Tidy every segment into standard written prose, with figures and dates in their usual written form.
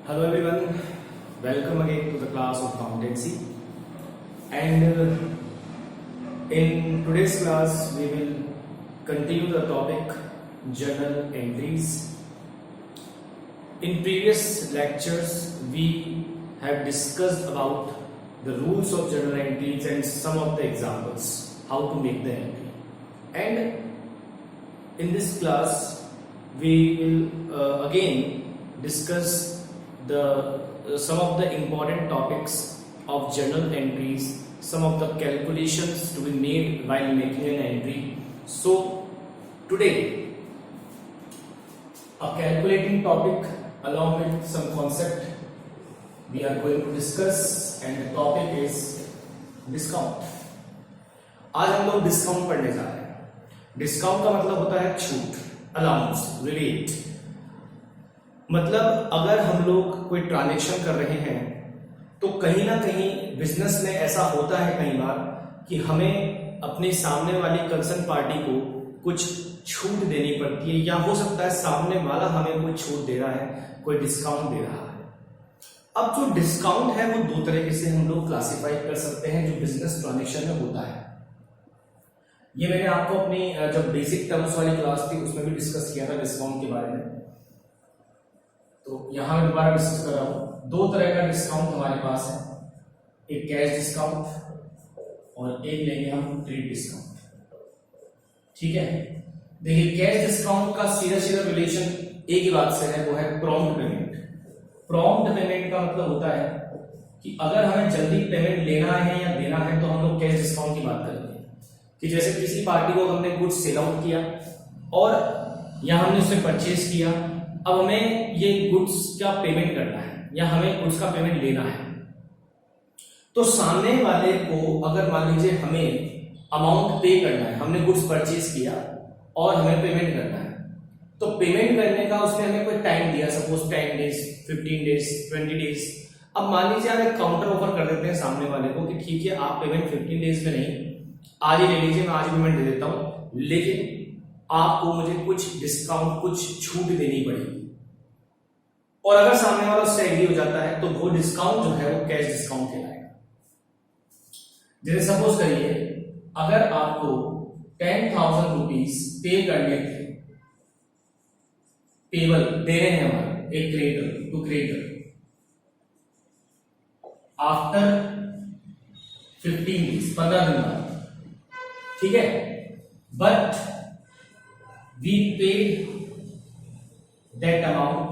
Hello everyone, welcome again to the class of accountancy. And in today's class we will continue the topic journal entries. In previous lectures we have discussed about the rules of journal entries and some of the examples how to make the entry. And in this class we will again discuss some of the important topics of journal entries, some of the calculations to be made while making an entry. So today a calculating topic along with some concept we are going to discuss, and the topic is discount. आज हम लोग discount पढ़ने जा रहे हैं. Discount का मतलब होता है छूट, अलाउंस, रिबेट. मतलब अगर हम लोग कोई ट्रांजैक्शन कर रहे हैं तो कहीं ना कहीं बिजनेस में ऐसा होता है कई बार कि हमें अपने सामने वाली कंसर्न पार्टी को कुछ छूट देनी पड़ती है, या हो सकता है सामने वाला हमें कोई छूट दे रहा है, कोई डिस्काउंट दे रहा है. अब जो डिस्काउंट है वो दो तरीके से हम लोग क्लासिफाई कर सकते हैं जो बिजनेस ट्रांजैक्शन में होता है. ये मैंने आपको अपनी जब बेसिक टर्म्स वाली क्लास थी उसमें भी डिस्कस किया था डिस्काउंट के बारे में, तो यहां मैं दोबारा डिस्कस कर रहा हूं. दो तरह का डिस्काउंट हमारे पास है, एक कैश डिस्काउंट और एक लेंगे हम ट्रेड डिस्काउंट. ठीक है, देखिए कैश डिस्काउंट का सीधा सीधा रिलेशन एक ही बात से है, वो है प्रॉम्प्ट पेमेंट. प्रॉम्प्ट पेमेंट का मतलब होता है कि अगर हमें जल्दी पेमेंट लेना है या देना है तो हम लोग कैश डिस्काउंट की बात करेंगे. कि जैसे किसी पार्टी को हमने गुड्स सेल आउट किया और या हमने उससे परचेज किया, अब हमें ये गुड्स का पेमेंट करना है या हमें गुड्स का पेमेंट लेना है, तो सामने वाले को अगर मान लीजिए हमें अमाउंट पे करना है, हमने गुड्स परचेज किया और हमें पेमेंट करना है, तो पेमेंट करने का उसने हमें कोई टाइम दिया, सपोज 10 डेज, 15 डेज, 20 डेज. अब मान लीजिए आप एक काउंटर ऑफर कर देते हैं सामने वाले को कि ठीक है आप पेमेंट 15 डेज में नहीं, आज ही ले लीजिए, मैं आज पेमेंट दे देता हूं, लेकिन आपको मुझे कुछ डिस्काउंट, कुछ छूट देनी पड़ेगी. और अगर सामने वाला उससे एग्री हो जाता है तो वो डिस्काउंट जो है वो कैश डिस्काउंट कहलाएगा. जैसे सपोज करिए अगर आपको 10,000 रुपीज पे करने थे, पेबल दे रहे हैं हमारे एक creditor to creditor after 15 days, 15 दिन बाद. ठीक है, but we paid that amount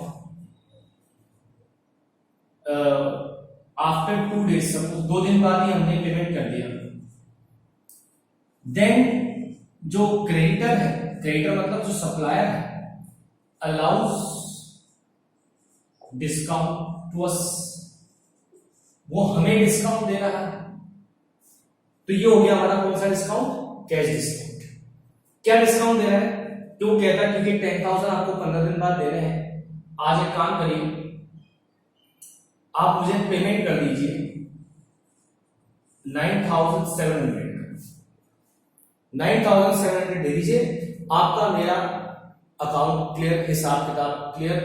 after 2 days, suppose 2 दिन बाद ही हमने पेमेंट कर दिया. देन जो क्रेडिटर है, क्रेडिटर मतलब जो सप्लायर है, अलाउज डिस्काउंट टू अस, वो हमें डिस्काउंट दे रहा है. तो ये हो गया हमारा कौन सा डिस्काउंट? Cash discount. क्या डिस्काउंट दे रहा है? क्यों कहता है? क्योंकि 10,000 आपको 15 दिन बाद दे रहे हैं. आज एक काम करिए, आप मुझे पेमेंट कर दीजिए 9,700 दे दीजिए, आपका मेरा अकाउंट क्लियर, हिसाब किताब क्लियर.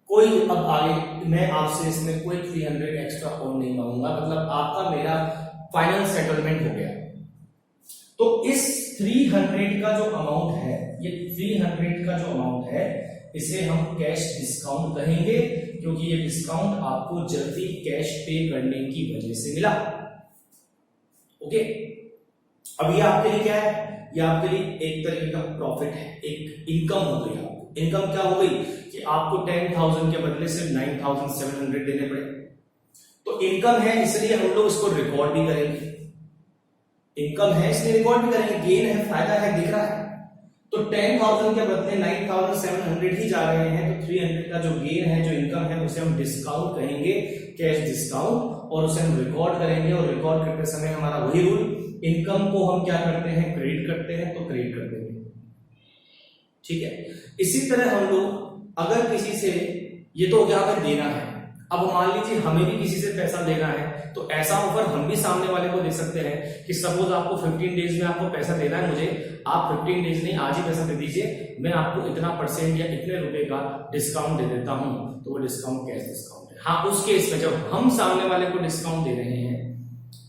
कोई अब आगे मैं आपसे इसमें कोई 300 एक्स्ट्रा और नहीं मांगूंगा, मतलब आपका मेरा फाइनल सेटलमेंट हो गया. तो इस 300 का जो अमाउंट है, ये 300 का जो अमाउंट है, इसे हम कैश डिस्काउंट कहेंगे, क्योंकि ये डिस्काउंट आपको जल्दी कैश पे करने की वजह से मिला. ओके, अब ये आपके लिए क्या है? ये आपके लिए एक तरीके का प्रॉफिट है, एक इनकम हो गई. आपको इनकम क्या हो गई कि आपको 10,000 के बदले से 9,700 देने पड़े. तो इनकम है इसलिए हम लोग इसको रिकॉर्ड भी करेंगे. इनकम है इसलिए रिकॉर्ड भी करेंगे, गेन है, फायदा है, दिख रहा है. तो 10,000 के बदले 9,700 ही जा रहे हैं, तो 300 का जो गेन है, जो इनकम है, उसे हम डिस्काउंट कहेंगे, कैश डिस्काउंट, और उसे हम रिकॉर्ड करेंगे. और रिकॉर्ड करते समय हमारा वही रूल, इनकम को हम क्या करते हैं? क्रेडिट करते हैं, तो क्रेडिट कर देंगे. ठीक है, इसी तरह हम लोग अगर किसी से, ये तो क्या हमें देना है, अब मान लीजिए हमें भी किसी से पैसा लेना है, तो ऐसा ऑफर हम भी सामने वाले को दे सकते हैं कि सपोज आपको 15 डेज में आपको पैसा देना है मुझे, आप 15 डेज नहीं आज ही पैसा दे दीजिए, मैं आपको इतना % या इतने रुपए का डिस्काउंट दे देता हूं, तो वो डिस्काउंट कैश डिस्काउंट है। हाँ, उस केस में जब हम सामने वाले को डिस्काउंट दे रहे हैं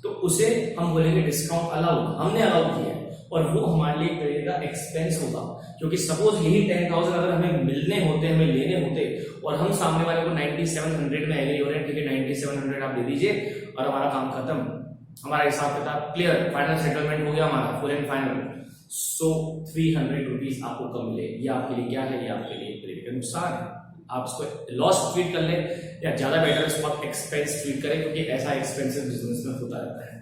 तो उसे हम बोलेंगे डिस्काउंट अलाउड, हमने अलाउ किया है, और वो हमारे लिए एक तरीके का एक्सपेंस होगा, क्योंकि सपोज यही 10,000 अगर हमें मिलने होते, हमें लेने होते, और हम सामने वाले को 9700 में एग्री हो रहे हैं, ठीक है 9700 आप दे दीजिए और हमारा काम खत्म, हमारा हिसाब किताब क्लियर, फाइनल सेटलमेंट हो गया हमारा full and final. So 300 rupees आपको कम मिले, ये आपके लिए क्या है, ये आपके लिए एक तरीके का नुकसान है। आप इसको लॉस ट्रीट कर ले या ज्यादा बेटर इसको आप एक्सपेंस ट्रीट करें, क्योंकि ऐसा एक्सपेंसिव बिजनेस में होता रहता है।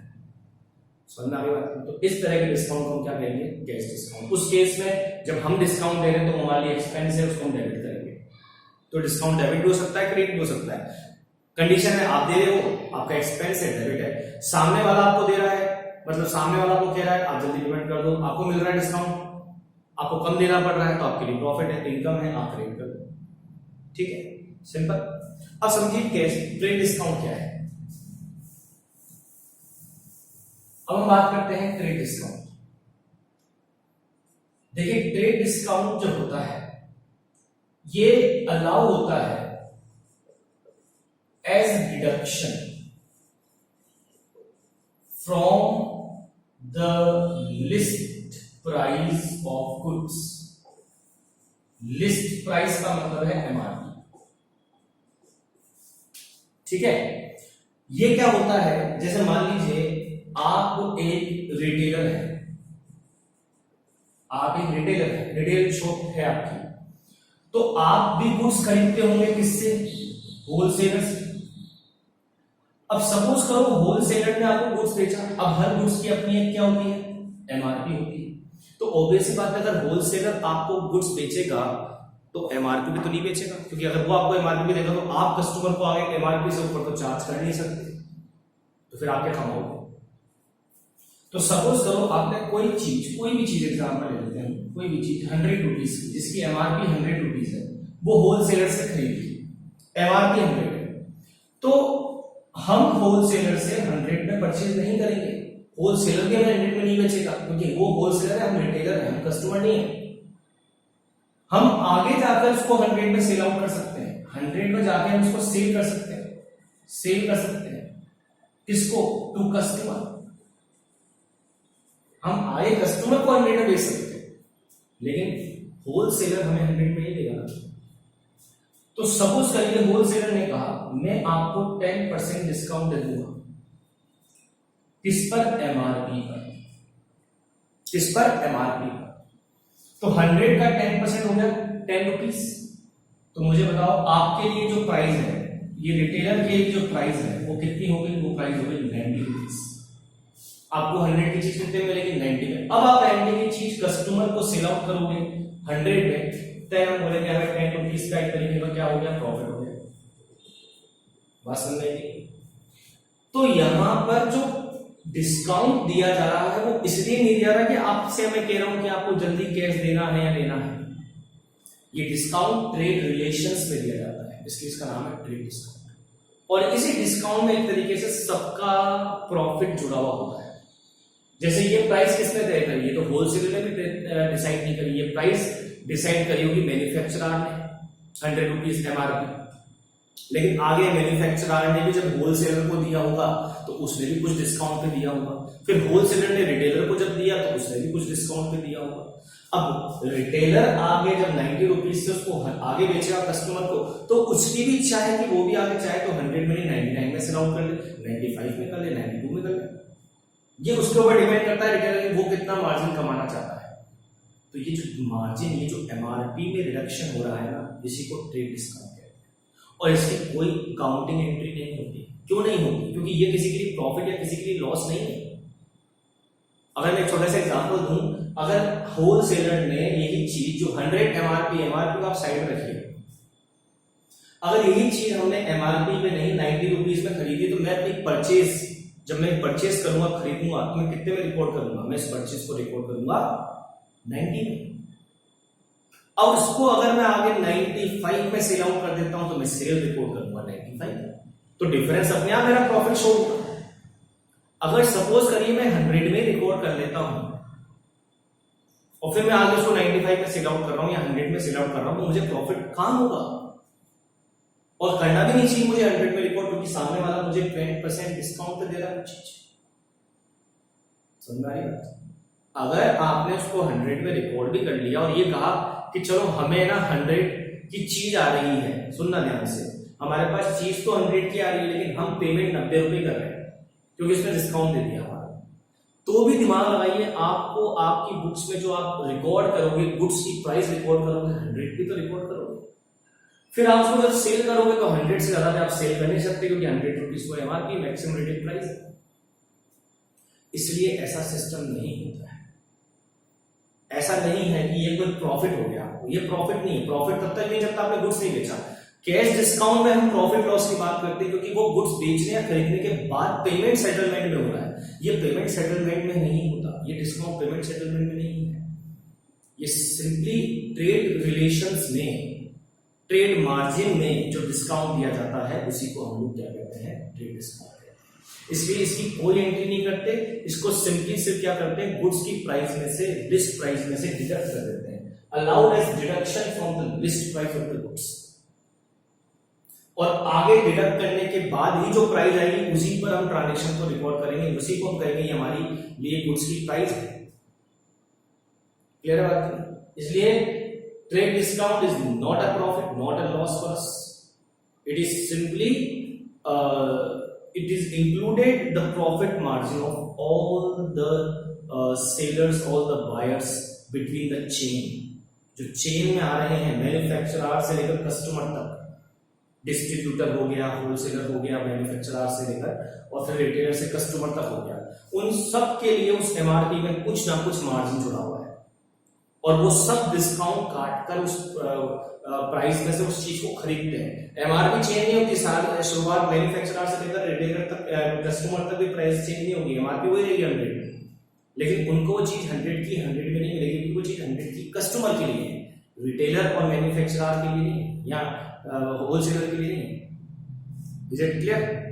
समझ में आ गई? तो इस तरह के डिस्काउंट को हम क्या कहेंगे, कैश डिस्काउंट। उस केस में जब हम डिस्काउंट दे रहे हैं तो हमारे लिए एक्सपेंस है, उसको हम डेबिट करेंगे। तो डिस्काउंट डेबिट भी हो सकता है, क्रेडिट भी हो सकता है। कंडीशन है आप दे रहे हो, आपका एक्सपेंस है, डेबिट है, सामने वाला आपको दे रहा है, मतलब सामने वाला आपको कह रहा है आप जल्दी पेमेंट कर दो, आपको मिल रहा है डिस्काउंट, आपको कम देना पड़ रहा है, तो आपके लिए प्रॉफिट है, इनकम है, आप क्रेडिट कर दो। ठीक है, सिंपल। अब समझिए कैश ट्रेड डिस्काउंट क्या है। अब हम बात करते हैं ट्रेड डिस्काउंट। देखिए ट्रेड डिस्काउंट जो होता है ये अलाउ होता है as deduction from the list price of goods. List price का मतलब है एमआरपी। ठीक है, ये क्या होता है, जैसे मान लीजिए आप एक रिटेलर है, आप एक रिटेलर है, रिटेल शॉप है आपकी, तो आप भी गुड्स खरीदते होंगे किससे, होलसेलर से। अब सपोज करो होलसेलर ने आपको गुड्स बेचा, अब हर गुड्स की अपनी एक क्या होती है, एमआरपी होती है। तो ऑब्वियसली बात है अगर होलसेलर आपको गुड्स बेचेगा तो एमआरपी भी तो नहीं बेचेगा, क्योंकि अगर वो आपको एमआरपी देगा तो आप कस्टमर को आगे एमआरपी से ऊपर तो चार्ज कर नहीं सकते, तो फिर आप क्या कमाओगे। तो सपोज करो आपने कोई भी चीज एग्जाम्पल ले लेते हैं, कोई भी चीज 100 रुपीज की जिसकी एमआरपी 100 रुपीज है, वो होलसेलर से खरीदी, एमआरपी 100 है, तो हम होलसेलर से 100 में परचेज नहीं करेंगे, होलसेलर भी हमें 100 में नहीं बेचेगा, क्योंकि वो होलसेलर है, हम रिटेलर है, हम कस्टमर नहीं है। हम आगे जाकर उसको 100 में सेल आउट कर सकते हैं, 100 में जाके हम उसको सेल कर सकते हैं, किसको, टू कस्टमर। हम आगे कस्टमर को 100 में बेच सकते हैं, लेकिन होलसेलर हमें 100 में ही देगा। तो सपोज करिए होलसेलर ने कहा मैं आपको 10% डिस्काउंट दे दूंगा, किस पर, एमआरपी पर, किस पर, एमआरपी पर। तो 100 का 10% हो गया 10 रुपीज। तो मुझे बताओ आपके लिए जो प्राइस है, ये रिटेलर के लिए जो प्राइस है वो कितनी हो गई, वो प्राइस हो गई 90 रुपीज। आपको 100 की चीज कितने मिलेगी, 90 में। अब आप 90 की चीज कस्टमर को सेल आउट करोगे 100 में, तो हम बोलेंगे हमें 10 रुपीज का एक तरीके का क्या हो गया, प्रॉफिट हो गया। बात समझ में? तो यहां पर जो डिस्काउंट दिया जा रहा है वो इसलिए नहीं दिया रहा कि आपसे मैं कह रहा हूं कि आपको जल्दी कैश देना है या लेना है। ये डिस्काउंट ट्रेड रिलेशंस में दिया जाता है, इसलिए इसका नाम है ट्रेड डिस्काउंट। और इसी डिस्काउंट में एक तरीके से सबका प्रॉफिट जुड़ा हुआ होता है। जैसे ये प्राइस किसने तय करी, ये तो होलसेलर ने भी डिसाइड नहीं करी, ये प्राइस डिसाइड करी होगी मैन्युफैक्चरर ने, 100 रुपीज एमआरपी। लेकिन आगे मैन्युफैक्चरर ने भी जब होलसेलर को दिया होगा तो उसने भी कुछ डिस्काउंट पे दिया होगा, फिर होलसेलर ने रिटेलर को जब दिया तो उसने भी कुछ डिस्काउंट पे दिया होगा। अब रिटेलर आगे जब 90 रुपीज से उसको आगे बेचेगा कस्टमर को, तो उसकी भी इच्छा है कि वो भी आगे चाहे तो 100 में नहीं 99 में सेल आउट कर ले, 95 में कर ले, 92 में कर ले। ये उसके ऊपर डिपेंड करता है रिटेलर वो कितना मार्जिन कमाना चाहता है। तो ये जो मार्जिन, ये जो एमआरपी में रिडक्शन हो रहा है ना, इसी को ट्रेड डिस्काउंट कहते हैं। और इसकी कोई काउंटिंग एंट्री नहीं होती। क्यों नहीं होती? क्योंकि ये किसी के लिए प्रॉफिट या किसी के लिए लॉस नहीं है। अगर मैं एक छोटा सा एग्जांपल दूं, अगर होलसेलर ने यही चीज जो 100 एमआरपी को आप साइड में रखिए, अगर यही चीज हमने एमआरपी पे नहीं 90 रुपीज में खरीदी, तो मैं अपनी परचेज, जब मैं परचेज करूंगा, खरीदूंगा, तो मैं कितने में रिकॉर्ड करूंगा, मैं इस परचेज को रिकॉर्ड करूंगा 90 में। अब उसको अगर मैं आगे 95 में सेल आउट कर देता हूं तो मैं सेल रिकॉर्ड करूंगा 95 में। तो डिफरेंस अपने आप मेरा प्रॉफिट शो होगा। अगर सपोज करिए मैं 100 में रिकॉर्ड कर लेता हूं और फिर मैं आगे उसको 95 में सेल आउट कर रहा हूं या 100 में सेल आउट कर रहा हूं, तो मुझे प्रॉफिट कहां होगा? और करना भी नहीं चाहिए मुझे 100 में रिकॉर्ड, क्योंकि सामने वाला मुझे 20% डिस्काउंट पे दे रहा है कुछ चीज। समझ में आ रही बात? अगर आपने उसको 100 में रिकॉर्ड भी कर लिया और ये कहा कि चलो हमें ना 100 की चीज आ रही है, सुनना ध्यान से, हमारे पास चीज तो 100 की आ रही है लेकिन हम पेमेंट 90 रुपए कर रहे हैं क्योंकि इसने डिस्काउंट दे दिया हमारा, तो भी दिमाग लगाइए, आपको आपकी बुक्स में जो आप रिकॉर्ड करोगे, गुड्स की प्राइस रिकॉर्ड करोगे, 100 की तो रिकॉर्ड करोगे। फिर आप उसको जब सेल करोगे तो 100 से ज्यादा आप सेल कर नहीं सकते क्योंकि 100 रुपीज को एमआरपी मैक्सिमम रिटेल प्राइस है। इसलिए ऐसा सिस्टम नहीं होता है। ऐसा नहीं है कि ये कोई प्रॉफिट हो गया आपको, ये प्रॉफिट नहीं है। प्रॉफिट तब तक नहीं जब तक आपने गुड्स नहीं बेचा। कैश डिस्काउंट में हम प्रॉफिट लॉस की बात करते हैं क्योंकि वो गुड्स बेचने या खरीदने के बाद पेमेंट सेटलमेंट में हो रहा है। ये पेमेंट सेटलमेंट में नहीं होता, ये डिस्काउंट पेमेंट सेटलमेंट में नहीं है। ये सिंपली ट्रेड रिलेशंस में, ट्रेड मार्जिन में जो डिस्काउंट दिया जाता है उसी को हम लोग क्या कहते हैं? Trade discount. इसलिए इसकी कोई एंट्री नहीं करते, इसको सिंपली सिर्फ क्या करते हैं? गुड्स की प्राइस में से, लिस्ट प्राइस में से डिडक्ट कर देते हैं। Allowed as deduction from the list price of the goods. और आगे डिडक्ट करने के बाद ही जो प्राइस आएगी उसी पर हम ट्रांजेक्शन को रिकॉर्ड करेंगे, उसी को हम कहेंगे हमारी लिए गुड्स की प्राइस है। क्लियर है बात? इसलिए trade discount is not a profit, not a loss for us. It is simply it is included the profit margin of all the sellers, all the buyers between the chain। जो chain में आ रहे हैं, manufacturer से लेकर customer तक, distributor हो गया, wholesaler हो गया, मैन्युफैक्चरर से लेकर और फिर रिटेलर से कस्टमर तक हो गया, उन सब के लिए उस एमआरपी में कुछ ना कुछ मार्जिन जुड़ा हुआ है और वो सब डिस्काउंट काट कर उस प्राइस में से उस चीज को खरीदते हैं। एमआरपी चेंज नहीं होती, सारी शुरुआत मैन्युफैक्चरर से लेकर रिटेलर तक, कस्टमर तक भी प्राइस चेंज नहीं होगी, एमआरपी वही रहेगी 100, लेकिन उनको वो चीज 100 की 100 में नहीं मिलेगी क्योंकि वो चीज 100 की कस्टमर के लिए है, रिटेलर और मैन्युफैक्चरर के लिए नहीं या होलसेलर के लिए नहीं। Is it clear?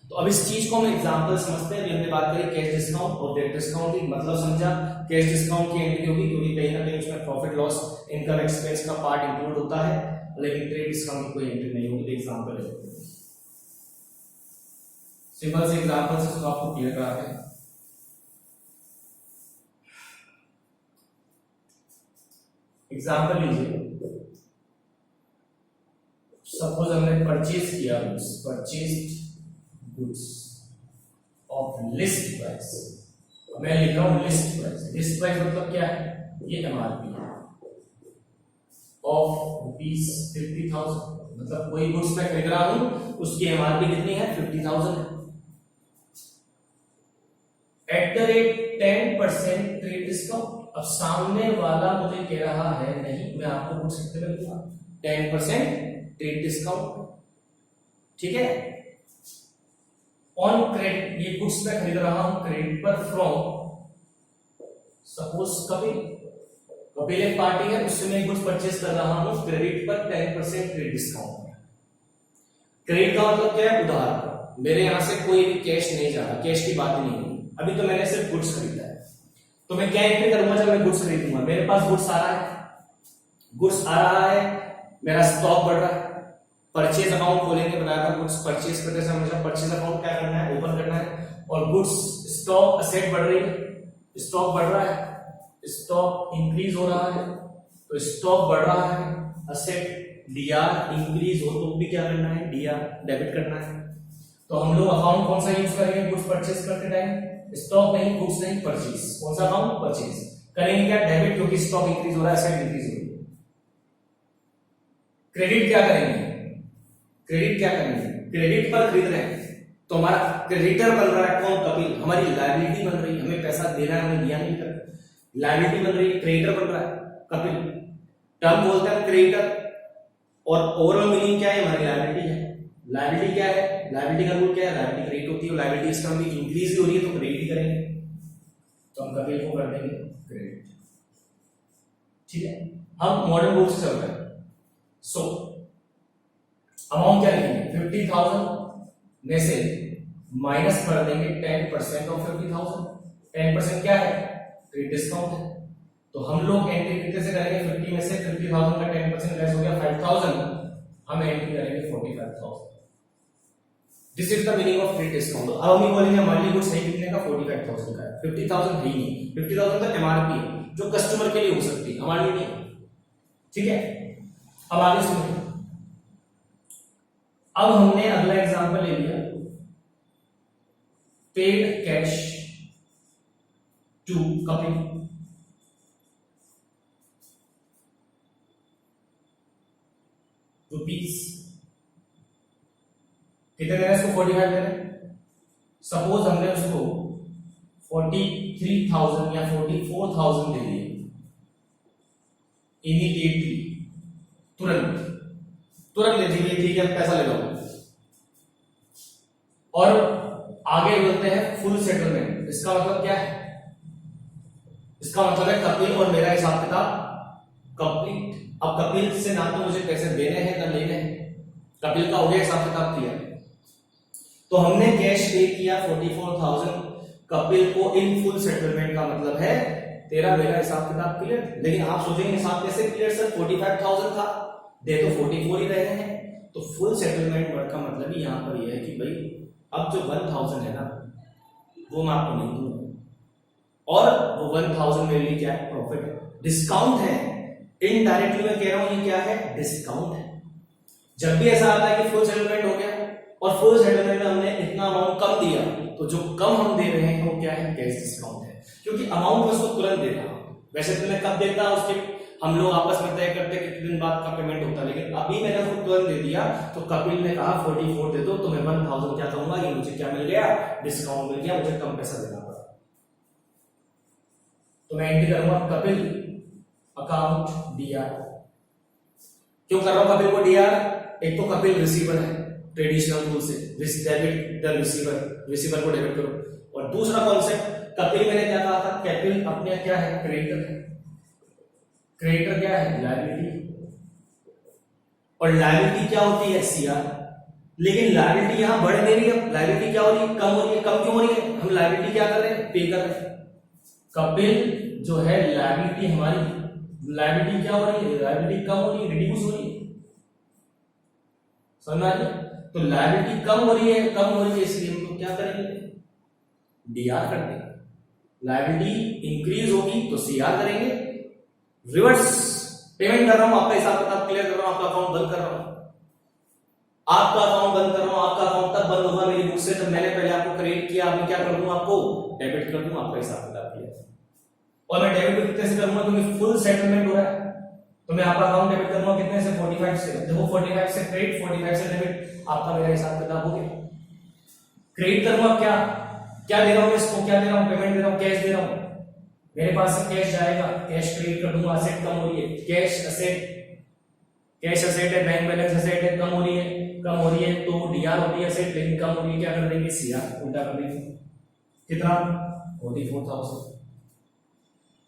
तो अब इस चीज को हम एग्जांपल समझते हैं। अभी हमने बात करी कैश डिस्काउंट और डेट डिस्काउंट की, मतलब समझा कैश डिस्काउंट की एंट्री होगी क्योंकि कहीं ना कहीं उसमें प्रॉफिट लॉस इनकम एक्सपेंस का पार्ट इंक्लूड होता है, लेकिन ट्रेड डिस्काउंट की कोई एंट्री नहीं होगी। एग्जांपल है, सिंपल से एग्जांपल से इसको आपको क्लियर कराते हैं। एग्जांपल लीजिए, सपोज हमने परचेज किया goods, purchased goods of list price. मैं लिख रहा हूं लिस्ट प्राइस। लिस्ट प्राइस मतलब क्या है? ये एमआरपी है ऑफ ₹50,000, मतलब कोई गुड्स मैं खरीद रहा हूं उसकी एमआरपी कितनी है? 50,000 है। At the rate 10% trade discount. अब सामने वाला मुझे कह रहा है नहीं, मैं आपको गुड्स कितने में दूंगा? 10% ट्रेड डिस्काउंट, ठीक है। ऑन क्रेडिट, ये गुड्स मैं खरीद रहा हूं क्रेडिट पर फ्रॉम सपोज कपिल एक पार्टी है, उससे मैं गुड्स परचेज कर रहा हूं क्रेडिट पर 10% ट्रेड डिस्काउंट। क्रेडिट का मतलब क्या है? उधार। मेरे यहां से कोई भी कैश नहीं जा रहा, कैश की बात नहीं होगी, अभी तो मैंने सिर्फ गुड्स खरीदा है। तो मैं क्या एंट्री करूंगा जब मैं गुड्स खरीदूंगा? मेरे पास गुड्स आ रहा है, गुड्स आ रहा है, मेरा स्टॉक बढ़ रहा है। परचेज अकाउंट खोलेंगे, बनाया था गुड्स परचेज करते समय हमेशा परचेज अकाउंट क्या करना है? ओपन करना है। और गुड्स स्टॉक असेट बढ़ रही है, स्टॉक बढ़ रहा है, स्टॉक इंक्रीज हो रहा है, तो स्टॉक बढ़ रहा है, असेट डीआर इंक्रीज हो तो भी क्या करना है? डीआर डेबिट करना है। तो हम लोग अकाउंट कौन सा यूज करेंगे गुड्स परचेज करते टाइम? स्टॉक नहीं, गुड्स नहीं, परचेज। कौन सा अकाउंट? परचेज। करेंगे क्या? डेबिट, क्योंकि स्टॉक इंक्रीज हो रहा है, असेट इंक्रीज हो रही है। क्रेडिट क्या करेंगे? क्रेडिट क्या करेंगे? क्रेडिट पर खरीद रहे हैं तो हमारा क्रेडिटर बन रहा है कौन? कपिल। हमारी लायबिलिटी बन रही है, हमें पैसा देना है, हमें दिया नहीं कर, लायबिलिटी बन रही है, क्रेडिटर बन रहा है कपिल। टर्म बोलते हैं क्रेडिटर और ओवरऑल मीनिंग क्या है? हमारी लायबिलिटी है। लायबिलिटी क्या है? लायबिलिटी का रूल क्या है? लायबिलिटी क्रेडिट होती है, लायबिलिटी इस टर्म में इंक्रीज भी हो रही है तो क्रेडिट ही करेंगे, तो हम कपिल को कर देंगे क्रेडिट, ठीक है। हम मॉडर्न रूल से चल रहे हैं। सो अमाउंट क्या लिखेंगे 50,000 में से माइनस कर देंगे 10% ऑफ 50,000। 10% क्या है, ट्रेड डिस्काउंट है। तो हम लोग एंट्री कितने से करेंगे, 50 में से 50,000 का 10% लेस हो गया 5,000, हम एंट्री करेंगे 45,000। This is the meaning of trade discount. अब हम ये बोलेंगे हमारे लिए कुछ सही कितने का 45,000 का है, 50,000 है ही नहीं। 50,000 का एमआरपी है जो कस्टमर के लिए हो सकती है, हमारे लिए नहीं। ठीक है, अब आगे सुनिए। अब हमने अगला एग्जांपल ले लिया, paid cash to Kapil rupees, कितने देना है इसको, 45 देना है। सपोज हमने उसको 43,000 या 44,000 दे दिए इमीडिएटली, तुरंत ले दीजिए, ठीक है पैसा ले लो। और आगे बोलते हैं फुल सेटलमेंट। इसका मतलब क्या है, इसका मतलब है कपिल और मेरा हिसाब किताब कंप्लीट। अब कपिल से ना तो मुझे पैसे देने हैं ना लेने हैं, कपिल का हो गया हिसाब किताब क्लियर। तो हमने कैश पे किया 44,000 कपिल को इन फुल सेटलमेंट, का मतलब है तेरा मेरा हिसाब किताब क्लियर। लेकिन आप सोचेंगे हिसाब कैसे क्लियर सर, 45,000 था, दे तो 44 ही रहे हैं। तो फुल सेटलमेंट वर्ड का मतलब ही यहां पर यह है कि भाई अब जो 1,000 है ना वो मैं आपको नहीं दूंगा, और वो 1,000 मेरे लिए क्या है, प्रॉफिट है, डिस्काउंट है। इनडायरेक्टली मैं कह रहा हूं ये क्या है, डिस्काउंट है। जब भी ऐसा आता है कि फुल सेटलमेंट हो गया और फुल सेटलमेंट में हमने इतना अमाउंट कम दिया, तो जो कम हम दे रहे हैं वो क्या है, कैश डिस्काउंट है। क्योंकि अमाउंट मैं उसको तुरंत दे रहा हूं, वैसे तो मैं कब देता हूं उसके हम लोग आपस में तय करते कितने दिन बाद का पेमेंट होता है, लेकिन अभी मैंने उसको तुरंत दे दिया। तो कपिल ने कहा 44 दे दो, तो मैं 1,000 क्या कहूंगा, ये मुझे क्या मिल गया, डिस्काउंट मिल गया, मुझे कम पैसा देना पड़ा। तो मैं एंट्री करूंगा कपिल अकाउंट डीआर। क्यों कर रहा हूं कपिल को डीआर, एक तो कपिल रिसीवर है ट्रेडिशनल रूल से, डेबिट द रिसीवर को डेबिट करो। और दूसरा कॉन्सेप्ट, कपिल मैंने क्या कहा था, कपिल अपने क्या है, क्रेडिटर है। क्रेडिटर क्या है, लायबिलिटी, और लायबिलिटी क्या होती है, सीआर। लेकिन लायबिलिटी यहां बढ़ नहीं रही है, लायबिलिटी क्या हो रही है, कम हो रही है। कम क्यों हो रही है, हम लायबिलिटी क्या कर रहे हैं, पे कर रहे हैं। कपिल जो है लायबिलिटी, हमारी लायबिलिटी क्या हो रही है, लायबिलिटी कम हो रही है, रिड्यूस हो रही है, समझ में आ गया। तो लायबिलिटी कम हो रही है, इसलिए हम लोग क्या करेंगे, डीआर कर देंगे। लायबिलिटी इंक्रीज होगी तो सीआर करेंगे। रिवर्स पेमेंट कर रहा हूं, आपका हिसाब किताब क्लियर कर रहा हूं, आपका अकाउंट बंद कर रहा हूं, आपका अकाउंट बंद कर रहा हूं। आपका अकाउंट तब बंद होगा मेरी बुक से जब मैंने पहले आपको क्रेडिट किया। मैं क्या कर दूं, आपको डेबिट कर दूं, आपका हिसाब किताब क्लियर। और मैं डेबिट कितने से करूंगा, क्योंकि फुल सेटलमेंट हो रहा है, तो मैं आपका अकाउंट डेबिट करूंगा कितने से, 45 से। देखो 45 से क्रेडिट, 45 से डेबिट, आपका मेरा हिसाब किताब हो गया। क्रेडिट करूंगा, क्या दे रहा हूं इसको, क्या दे रहा हूं, पेमेंट दे रहा हूं, कैश दे रहा हूं, मेरे पास से कैश जाएगा, कैश क्रेडिट कर दूंगा। असेट कम हो रही है, कैश असेट है, बैंक बैलेंस असेट है, कम हो रही है, तो डीआर होती है असेट, लेकिन कम हो रही है, क्या कर देंगे, सीआर उल्टा कर देंगे। कितना, 44,000।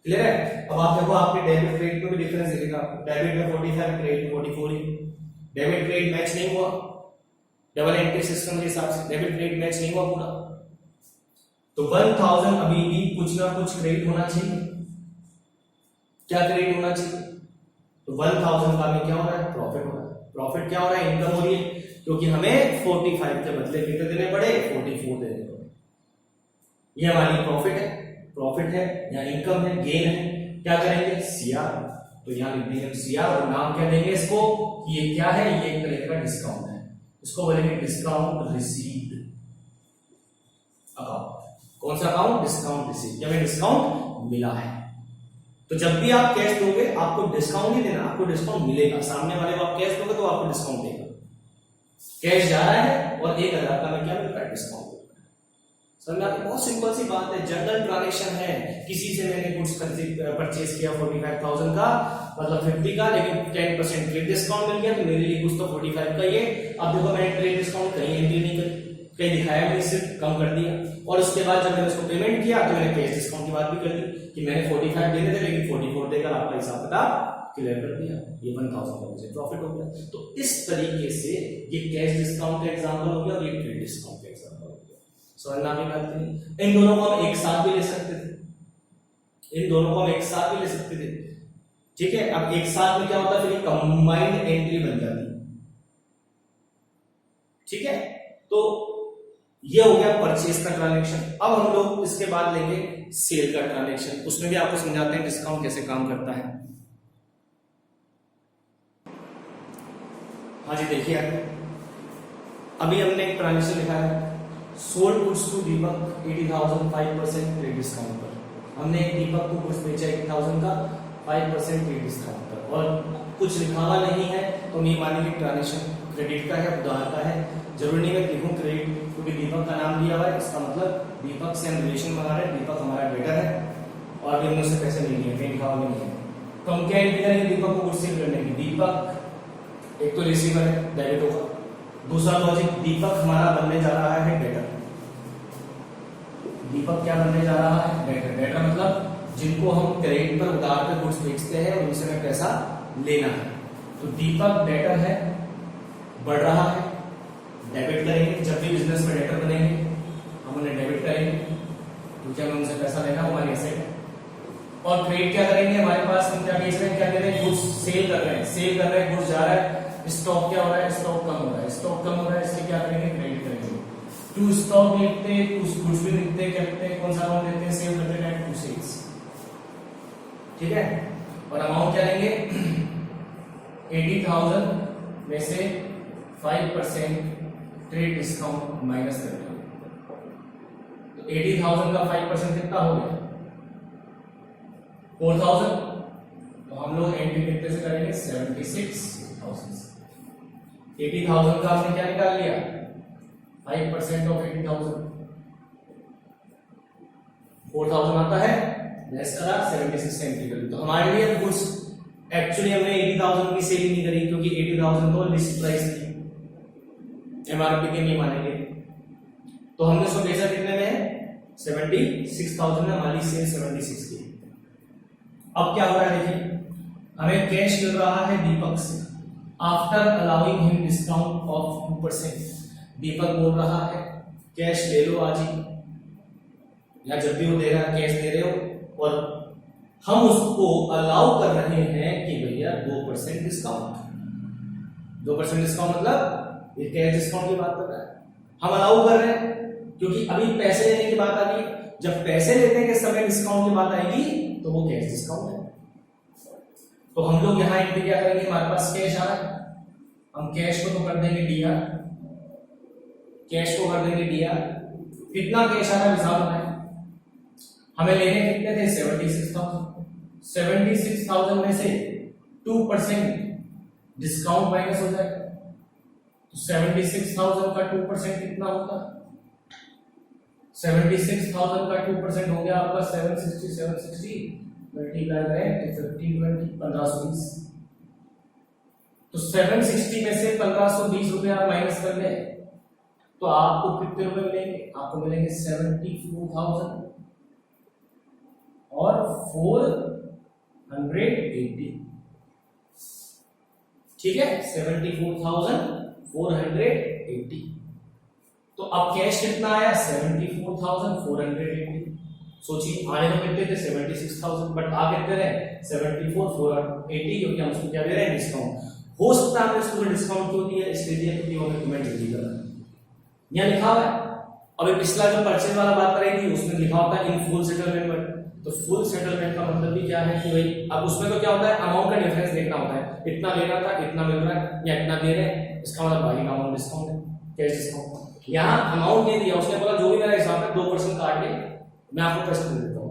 क्लियर है। अब आप देखो आपके डेबिट क्रेडिट में भी डिफरेंस दिखेगा, डेबिट में 45, क्रेडिट में 44 ही। डेबिट क्रेडिट मैच नहीं हुआ, डबल एंट्री सिस्टम के हिसाब से डेबिट क्रेडिट मैच नहीं हुआ पूरा। तो 1,000 अभी भी कुछ ना कुछ क्रेडिट होना चाहिए। क्या क्रेडिट होना चाहिए, तो 1,000 का में क्या हो रहा है, प्रॉफिट हो रहा है। प्रॉफिट क्या हो रहा है, इनकम हो रही है, क्योंकि हमें 45 के बदले कितने देने पड़े, 44 देने पड़े। ये हमारी प्रॉफिट है या इनकम है, गेन है। क्या करेंगे, सीआर। तो यहां लिख देंगे सीआर, और नाम क्या देंगे इसको, कि ये क्या है, ये एक तरीके का डिस्काउंट है, इसको बोलेंगे डिस्काउंट रिसीव्ड अकाउंट। कौन सा अकाउंट, डिस्काउंट रिसीव्ड, हमें डिस्काउंट मिला है। तो जब भी आप कैश दोगे आपको डिस्काउंट नहीं देना, आपको डिस्काउंट मिलेगा। सामने वाले को आप कैश दोगे तो आपको डिस्काउंट देगा। कैश जा रहा है और 1,000 का में क्या मिल रहा है, डिस्काउंट। समझा, बहुत सिंपल सी बात है, जनरल ट्रांजैक्शन है। किसी से मैंने गुड्स परचेज किया 45,000 का, मतलब 50 का, लेकिन 10% ट्रेड डिस्काउंट मिल गया, तो मेरे लिए कुछ तो 45 का ही है। अब देखो मैंने ट्रेड डिस्काउंट कहीं एंट्री नहीं करी, कहीं दिखाया मैंने, सिर्फ कम कर दिया। और उसके बाद जब मैंने उसको पेमेंट किया तो मैंने कैश डिस्काउंट की बात भी कर दी कि मैंने 45 देने थे, लेकिन 44 देकर आपका हिसाब किताब क्लियर कर दिया, ये 1000 का मुझे प्रॉफिट हो गया। तो इस तरीके से ये कैश डिस्काउंट का एग्जांपल हो गया और ये ट्रेड डिस्काउंट का एग्जांपल हो गया। समझ में आ गई बात नहीं? इन दोनों को हम एक साथ भी ले सकते थे, इन दोनों को हम एक साथ भी ले सकते थे, ठीक है। अब एक साथ में क्या होता है, फिर कंबाइंड एंट्री बन जाती, ठीक है। तो ये हो गया परचेज का ट्रांजैक्शन। अब हम लोग इसके बाद लेंगे सेल का ट्रांजैक्शन, उसमें भी आपको समझाते हैं डिस्काउंट कैसे काम करता है। हाँ जी, देखिए अभी हमने एक ट्रांजैक्शन लिखा है, sold goods to Deepak 80,000 5% trade discount पर। हमने दीपक को गुड्स बेचा 80,000 का 5% ट्रेड डिस्काउंट पर, और कुछ लिखा हुआ नहीं है तो नहीं मानेंगे ट्रांजैक्शन क्रेडिट का है, उधार का है। जरूरी नहीं मैं लिखूं क्रेडिट, क्योंकि दीपक का नाम दिया हुआ है, इसका मतलब दीपक से हम रिलेशन बना रहे हैं, दीपक हमारा डेटर है और भी हमने उससे पैसे नहीं लिए, कहीं लिखा हुआ नहीं है। तो हम क्या एंट्री करेंगे दीपक को गुड्स सेल करने की। दीपक एक तो रिसीवर है, डेबिट होगा। दूसरा लॉजिक, दीपक हमारा बनने जा रहा है डेटर। दीपक क्या बनने जा रहा है, डेटर। डेटर मतलब जिनको हम क्रेडिट पर उधार पे गुड्स बेचते हैं और उनसे हमें पैसा लेना है। तो दीपक डेटर है, बढ़ रहा है, डेबिट करेंगे। जब भी बिजनेस में डेटर बनेंगे हम उन्हें डेबिट करेंगे, क्योंकि हमें उनसे पैसा लेना हमारी एसेट है। और क्रेडिट क्या करेंगे, हमारे पास हम क्या बेच रहे हैं, क्या दे रहे हैं, गुड्स सेल कर रहे हैं, सेल कर रहे हैं, गुड्स जा रहा है, स्टॉक क्या हो रहा है, स्टॉक कम हो रहा है, स्टॉक कम हो रहा है, इसलिए क्या करेंगे, क्रेडिट करेंगे। टू स्टॉक लिखते हैं, टू गुड्स भी लिखते हैं, क्या लिखते हैं, कौन सा अमाउंट लेते हैं, सेल करते हैं, टू सेल्स, ठीक है। और अमाउंट क्या लेंगे, 80,000 में से 5% ट्रेड डिस्काउंट माइनस करते हैं। तो 80,000 का 5% कितना हो गया, 4,000। तो हम लोग एंट्री कितने से करेंगे, 76,000 से। 80,000 का हमने क्या निकाल लिया, 5% ऑफ 80,000 4,000 आता है, लेस करा 76 एंट्री कर दी। तो हमारे लिए गुड्स एक्चुअली हमने 80,000 की सेल नहीं करी, क्योंकि 80,000 तो लिस्ट प्राइस थी, एमआरपी के नहीं मानेंगे। तो हमने उसको बेचा कितने में है, 76,000 में, हमारी सेल 76 की। अब क्या हो रहा है, देखिए हमें कैश मिल रहा है दीपक से after allowing him discount of 2%। दीपक बोल रहा है कैश ले लो आज ही, या जब भी वो दे रहा है कैश दे रहे हो, और हम उसको अलाउ कर रहे हैं कि भैया 2% डिस्काउंट। 2% डिस्काउंट मतलब ये कैश डिस्काउंट की बात कर रहा है, हम अलाउ कर रहे हैं, क्योंकि अभी पैसे लेने की बात आ गई। जब पैसे लेने के समय डिस्काउंट की बात आएगी तो वो कैश डिस्काउंट है। तो हम लोग यहां एंट्री क्या करेंगे, हमारे पास कैश आ रहा है, हम कैश को तो कर देंगे डीआर, कैश को कर देंगे डीआर। कितना कैश आ रहा है हिसाब बनाए, हमें लेने कितने थे, 76,000। 76,000 में से 2% डिस्काउंट माइनस हो जाएगा, तो 76,000 का 2% कितना होगा, 76,000 का 2% हो गया आपका 760 मल्टीप्लाई करें तो 1520 1520। तो 760 में से 1520 रुपए आप माइनस कर ले तो आपको कितने रुपए मिलेंगे, आपको मिलेंगे 74,000 और 480, ठीक है, 74,480। तो अब कैश कितना आया, 74,480। सोचिए आने तो कितने थे, 76,000, बट आ कितने रहे, 74,480, क्योंकि हम उसको क्या दे रहे हैं, डिस्काउंट। हो सकता है इसको डिस्काउंट क्यों दिया, इसलिए दिया क्योंकि वो कमेंट जल्दी कर यहाँ लिखा हुआ है। अभी पिछला जो परचेज वाला बात करें थी उसमें लिखा होता है इन फुल सेटलमेंट, बट तो फुल सेटलमेंट का मतलब भी क्या है कि भाई अब उसमें तो क्या होता है, अमाउंट का डिफरेंस देखना होता है, इतना लेना था इतना मिल रहा है या इतना दे रहे हैं, इसका मतलब बाकी का अमाउंट डिस्काउंट है, कैश डिस्काउंट। यहाँ अमाउंट नहीं दिया, उसने बोला जो भी मेरा हिसाब है 2% काट के मैं आपको प्रश्न देता हूँ।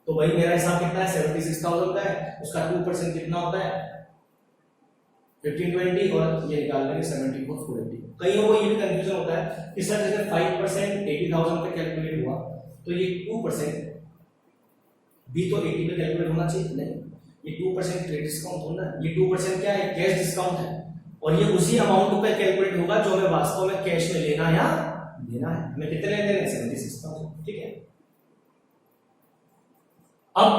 तो भाई मेरा हिसाब कितना है, 76,000 का है, उसका 2% कितना होता है 1520, और ये निकाल लेंगे 74,480। कईयों को ये भी कंफ्यूजन होता है कि सर जैसे 5% 80,000 पे कैलकुलेट हुआ तो ये 2% भी तो 80 पे कैलकुलेट होना चाहिए, नहीं, ये 2% क्रेडिट डिस्काउंट होना, ये 2% क्या है, कैश डिस्काउंट है, और ये उसी अमाउंट पे कैलकुलेट होगा जो हमें वास्तव में कैश में लेना या देना है। हमें कितने लेने देने, 76,000, ठीक है। अब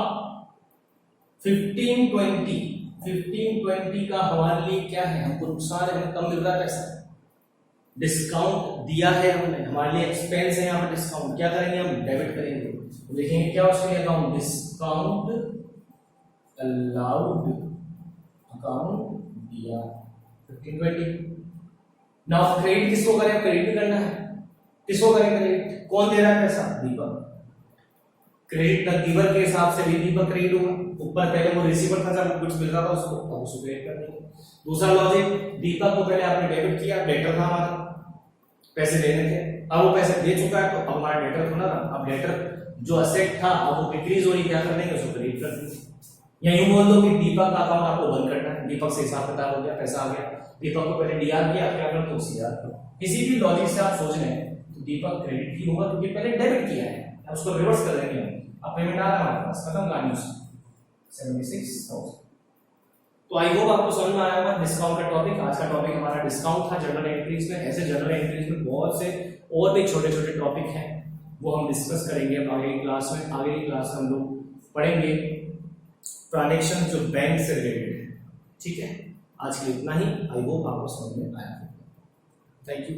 1520 1520 का हमारे लिए क्या है, हमको नुकसान है, हमें कम मिल रहा है पैसा, डिस्काउंट दिया है हमने, हमारे लिए एक्सपेंस है, यहाँ पर डिस्काउंट क्या करेंगे हम, डेबिट करेंगे, तो लिखेंगे क्या उसके अकाउंट, डिस्काउंट अलाउड अकाउंट दिया 1520। नाउ क्रेडिट किसको करें, क्रेडिट भी करना है, किसको करें क्रेडिट, कौन दे रहा है पैसा, दीपक, क्रेडिट नकदीवर के हिसाब से भी दीपक क्रेडिट होगा, ऊपर पहले वो रिसीवर था जब कुछ मिल रहा था उसको, अब उसको क्रेडिट कर देंगे। दूसरा लॉजिक, दीपक को पहले आपने डेबिट किया, डेटर था हमारा, पैसे देने थे, अब वो पैसे दे चुका है तो अब हमारा डेटर थोड़ा ना, अब डेटर जो असेट था अब वो डिक्रीज हो रही, क्या कर देंगे, उसको क्रेडिट कर देंगे। या यूं बोल दो कि दीपक का अकाउंट आपको बंद करना है, दीपक से हिसाब किताब हो गया, पैसा आ गया, दीपक को पहले डीआर किया, क्या करो तो सीआर करो। किसी भी लॉजिक से आप सोच रहे हैं तो दीपक क्रेडिट ही होगा क्योंकि पहले डेबिट किया है, अब उसको रिवर्स कर देंगे, अब पेमेंट आ रहा है हमारे पास, खत्म कहानी उसकी 76,000। तो आई होप आपको समझ में आया होगा डिस्काउंट का टॉपिक। आज का टॉपिक हमारा डिस्काउंट था जनरल एंट्रीज में। ऐसे जनरल एंट्रीज में बहुत से और भी छोटे छोटे टॉपिक हैं, वो हम डिस्कस करेंगे अब आगे की क्लास में। आगे की क्लास में हम लोग पढ़ेंगे ट्रांजैक्शन जो बैंक से रिलेटेड है। ठीक है, आज के लिए इतना ही। आई होप आपको समझ में आया। Thank you.